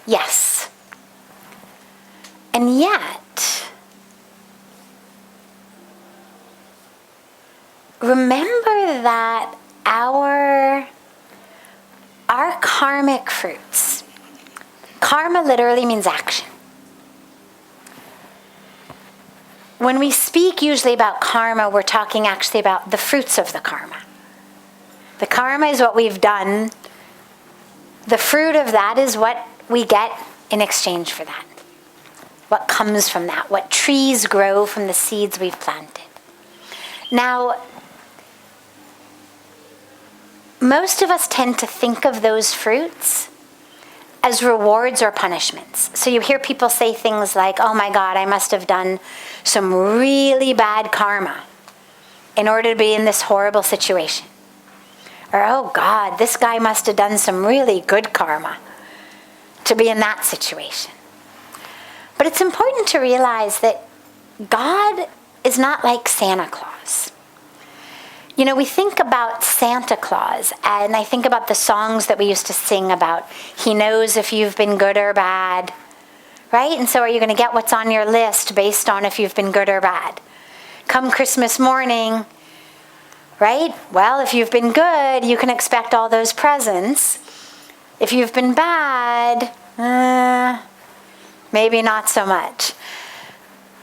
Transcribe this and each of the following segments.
Yes. And yet, remember that our karmic fruits, karma literally means action. When we speak usually about karma, we're talking actually about the fruits of the karma. The karma is what we've done. The fruit of that is what we get in exchange for that. What comes from that, what trees grow from the seeds we've planted. Now, most of us tend to think of those fruits as rewards or punishments. So you hear people say things like, oh my God, I must have done some really bad karma in order to be in this horrible situation. Or, oh God, this guy must have done some really good karma to be in that situation. But it's important to realize that God is not like Santa Claus. You know, we think about Santa Claus, and I think about the songs that we used to sing about, he knows if you've been good or bad, right? And so are you going to get what's on your list based on if you've been good or bad? Come Christmas morning, right? Well, if you've been good, you can expect all those presents. If you've been bad, maybe not so much.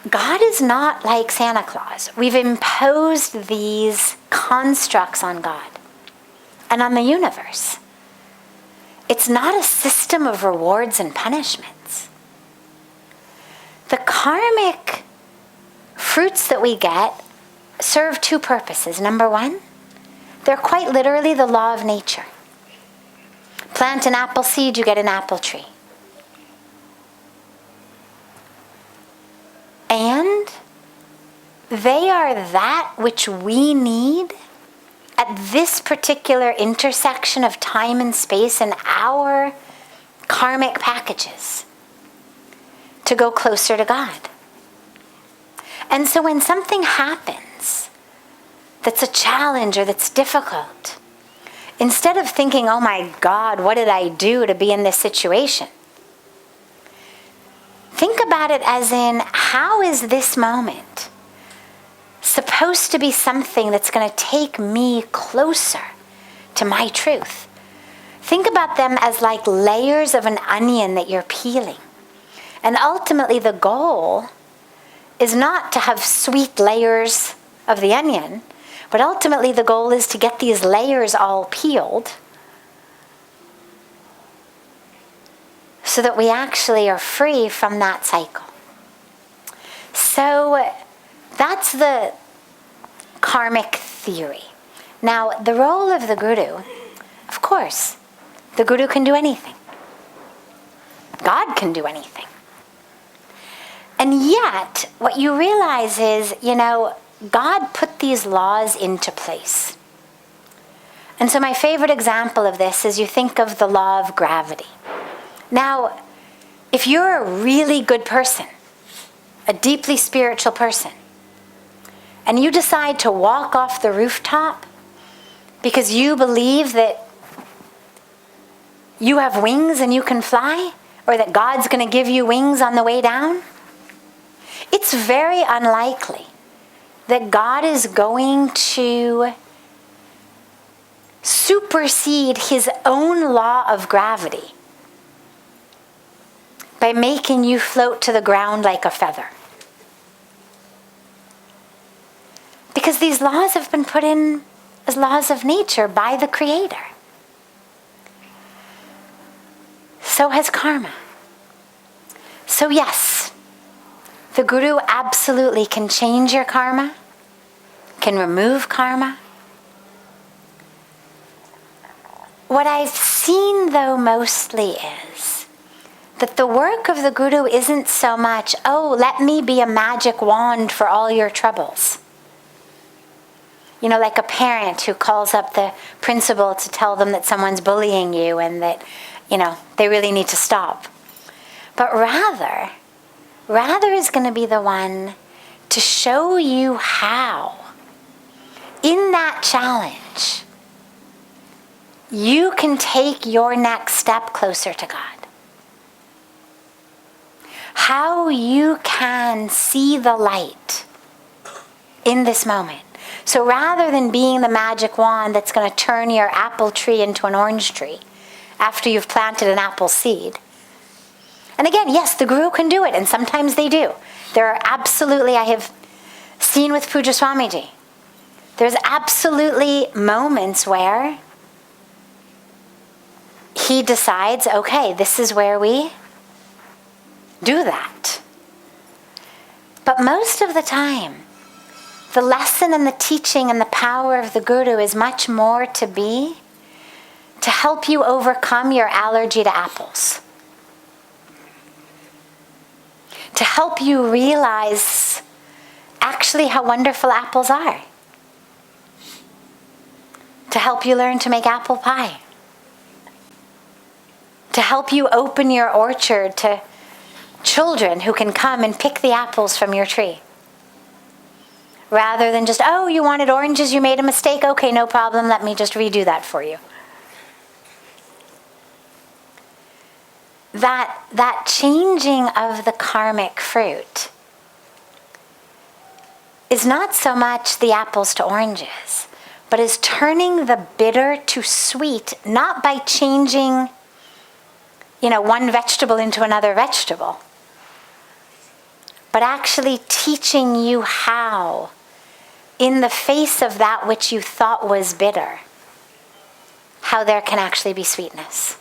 God is not like Santa Claus. We've imposed these constructs on God and on the universe. It's not a system of rewards and punishments. The karmic fruits that we get serve two purposes. Number one, they're quite literally the law of nature. Plant an apple seed, you get an apple tree. And they are that which we need at this particular intersection of time and space in our karmic packages to go closer to God. And so when something happens that's a challenge or that's difficult, instead of thinking, oh my God, what did I do to be in this situation? Think about it as in, how is this moment supposed to be something that's going to take me closer to my truth? Think about them as like layers of an onion that you're peeling. And ultimately the goal is not to have sweet layers of the onion, but ultimately the goal is to get these layers all peeled so that we actually are free from that cycle. So that's the karmic theory. Now, the role of the guru, of course, the guru can do anything. God can do anything. And yet, what you realize is, God put these laws into place. And so my favorite example of this is you think of the law of gravity. Now, if you're a really good person, a deeply spiritual person, and you decide to walk off the rooftop because you believe that you have wings and you can fly, or that God's going to give you wings on the way down, it's very unlikely that God is going to supersede his own law of gravity by making you float to the ground like a feather. Because these laws have been put in as laws of nature by the Creator. So has karma. So yes, the guru absolutely can change your karma, can remove karma. What I've seen, though, mostly is that the work of the guru isn't so much, oh, let me be a magic wand for all your troubles. Like a parent who calls up the principal to tell them that someone's bullying you and that, they really need to stop. But rather is going to be the one to show you how, in that challenge, you can take your next step closer to God. how you can see the light in this moment. So rather than being the magic wand that's going to turn your apple tree into an orange tree after you've planted an apple seed. And again, yes, the guru can do it, and sometimes they do. There are absolutely, I have seen with Pujya Swamiji, there's absolutely moments where he decides, okay, this is where we do that. But most of the time, the lesson and the teaching and the power of the guru is much more to help you overcome your allergy to apples. To help you realize actually how wonderful apples are. To help you learn to make apple pie. To help you open your orchard to children who can come and pick the apples from your tree. Rather than just, oh, you wanted oranges, you made a mistake, okay, no problem, let me just redo that for you. That changing of the karmic fruit is not so much the apples to oranges, but is turning the bitter to sweet, not by changing, one vegetable into another vegetable, but actually teaching you how, in the face of that which you thought was bitter, how there can actually be sweetness.